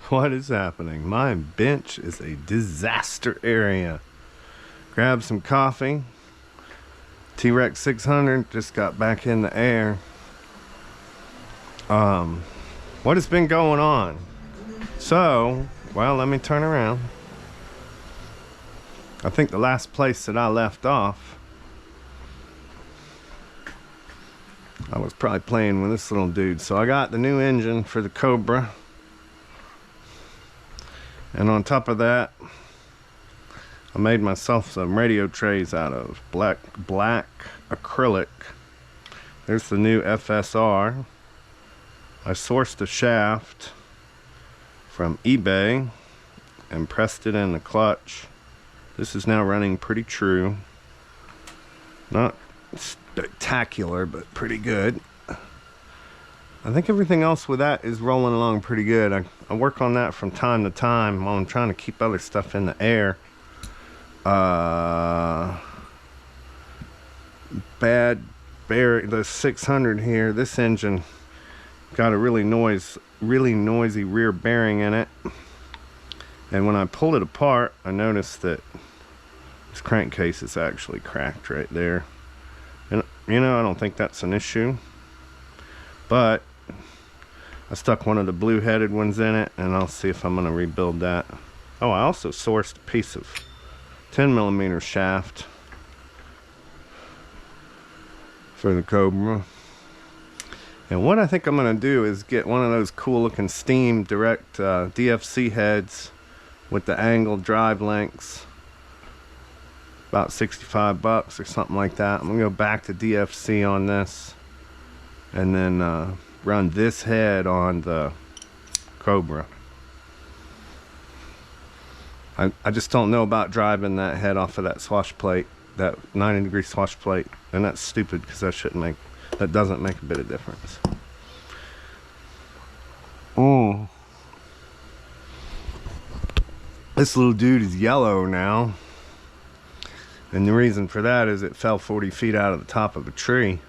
What is happening? My bench is a disaster area. Grab some coffee. T-Rex 600 just got back in the air. What has been going on? So, well, let me turn around. I think the last place that I left off, I was probably playing with this little dude. So I got the new engine for the Cobra. And on top of that, I made myself some radio trays out of black acrylic. There's the new FSR. I sourced a shaft from eBay and pressed it in the clutch. This is now running pretty true. Not spectacular, but pretty good. I think everything else with that is rolling along pretty good. I work on that from time to time while I'm trying to keep other stuff in the air. Bad bearing, the 600 here, this engine got a really noisy rear bearing in it. And when I pulled it apart, I noticed that this crankcase is actually cracked right there. And you know, I don't think that's an issue, but I stuck one of the blue headed ones in it, and I'll see if I'm going to rebuild that. Oh, I also sourced a piece of 10mm shaft for the Cobra. And what I think I'm going to do is get one of those cool looking steam direct DFC heads with the angled drive links. About 65 bucks or something like that. I'm going to go back to DFC on this and then run this head on the Cobra. I just don't know about driving that head off of that swash plate, that 90-degree swash plate, and that's stupid because that doesn't make a bit of difference. Oh, this little dude is yellow now, and the reason for that is it fell 40 feet out of the top of a tree,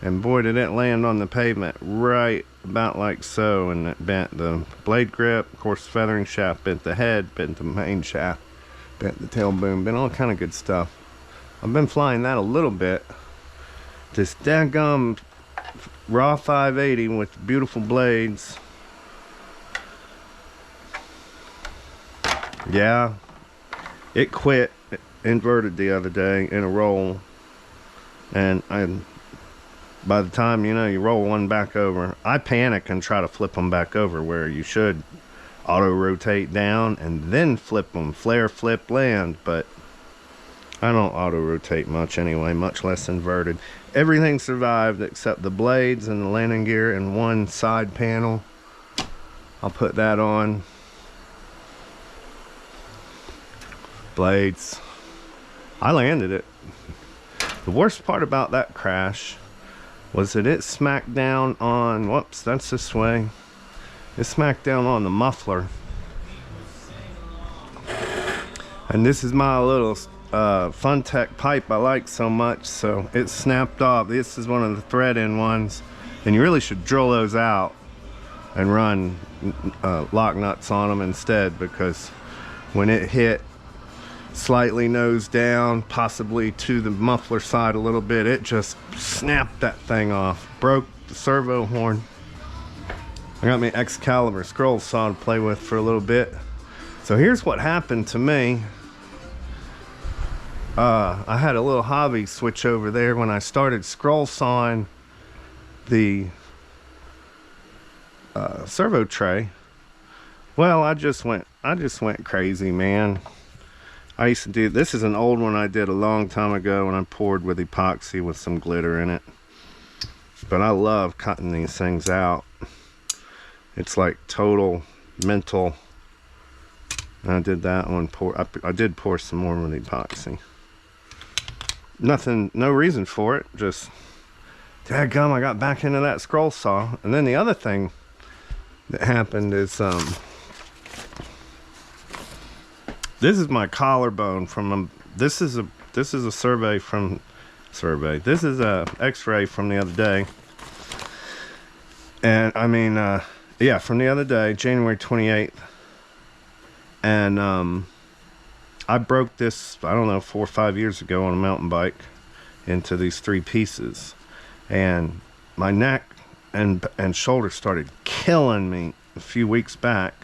and boy did it land on the pavement right about like so, and it bent the blade grip, of course the feathering shaft, bent the head, bent the main shaft, bent the tail boom, bent all kind of good stuff. I've been flying that a little bit. This daggum raw 580 with beautiful blades. Yeah, it quit inverted the other day in a roll, and by the time you roll one back over, I panic and try to flip them back over, where you should auto rotate down and then flip them, flare, flip, land, but I don't auto rotate much anyway, much less inverted. Everything survived except the blades and the landing gear and one side panel. I'll put that on. Blades. I landed it. The worst part about that crash was that it smacked down on, whoops, that's this way. It smacked down on the muffler. And this is my little Funtech pipe I like so much, so it snapped off. This is one of the thread-in ones, and you really should drill those out and run lock nuts on them instead, because when it hit slightly nose down, possibly to the muffler side a little bit, it just snapped that thing off, broke the servo horn. I got my Excalibur scroll saw to play with for a little bit. So here's what happened to me. I had a little hobby switch over there when I started scroll sawing the servo tray. Well, I just went crazy, man. I used to do, this is an old one I did a long time ago when I poured with epoxy with some glitter in it. But I love cutting these things out. It's like total mental. And I did that one, I did pour some more with epoxy. Nothing, no reason for it, just dadgum, I got back into that scroll saw. And then the other thing that happened is this is my collarbone from this is a survey from this is a x-ray from the other day, and I mean Yeah, from the other day, January 28th. And I broke this, I don't know, 4 or 5 years ago on a mountain bike into these 3 pieces. And my neck and shoulder started killing me a few weeks back.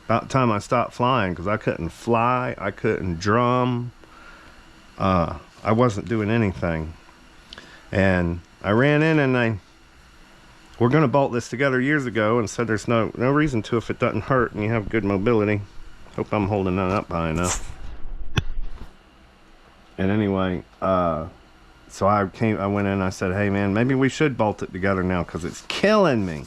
About the time I stopped flying, because I couldn't fly, I couldn't drum. I wasn't doing anything. And I ran in and they were going to bolt this together years ago and said there's no reason to if it doesn't hurt and you have good mobility. Hope I'm holding that up high enough. And anyway, so I went in and I said, hey man, maybe we should bolt it together now because it's killing me.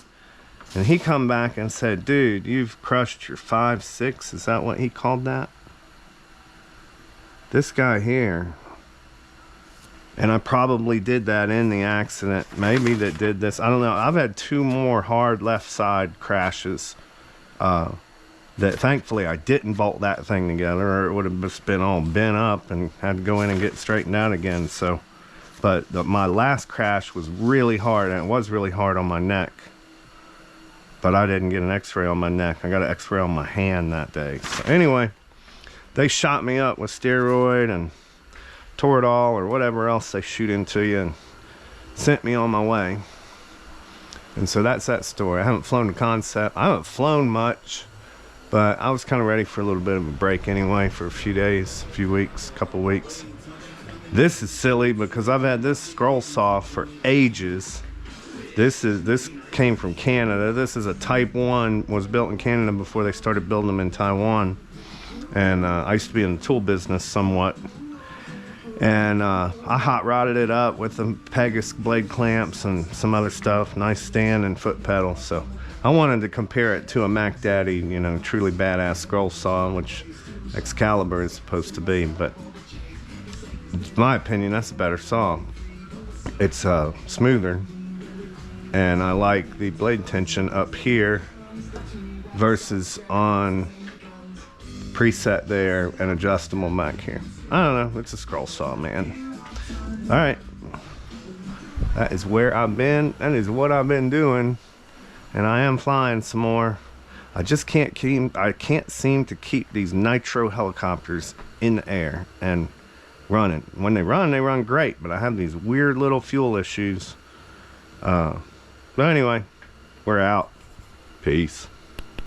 And he come back and said, dude, you've crushed your 5/6. Is that what he called that? This guy here. And I probably did that in the accident. Maybe that did this. I don't know. I've had 2 more hard left side crashes that thankfully I didn't bolt that thing together, or it would have just been all bent up and had to go in and get straightened out again. So, but my last crash was really hard, and it was really hard on my neck. But I didn't get an x-ray on my neck. I got an x-ray on my hand that day. So anyway, they shot me up with steroid and Toradol or whatever else they shoot into you and sent me on my way. And so that's that story. I haven't flown the Concept. I haven't flown much, but I was kind of ready for a little bit of a break anyway for a few days, a few weeks, a couple weeks. This is silly because I've had this scroll saw for ages. This came from Canada. This is a Type 1, was built in Canada before they started building them in Taiwan. And I used to be in the tool business somewhat. And I hot rodded it up with the Pegasus blade clamps and some other stuff, nice stand and foot pedal. So I wanted to compare it to a Mac Daddy, you know, truly badass scroll saw, which Excalibur is supposed to be. But in my opinion, that's a better saw. It's smoother, and I like the blade tension up here versus on preset there and adjustable back here. I don't know, it's a scroll saw, man. All right, that is where I've been. That is what I've been doing, and I am flying some more. I just can't seem to keep these nitro helicopters in the air and running. When they run great, but I have these weird little fuel issues. But anyway, we're out. Peace.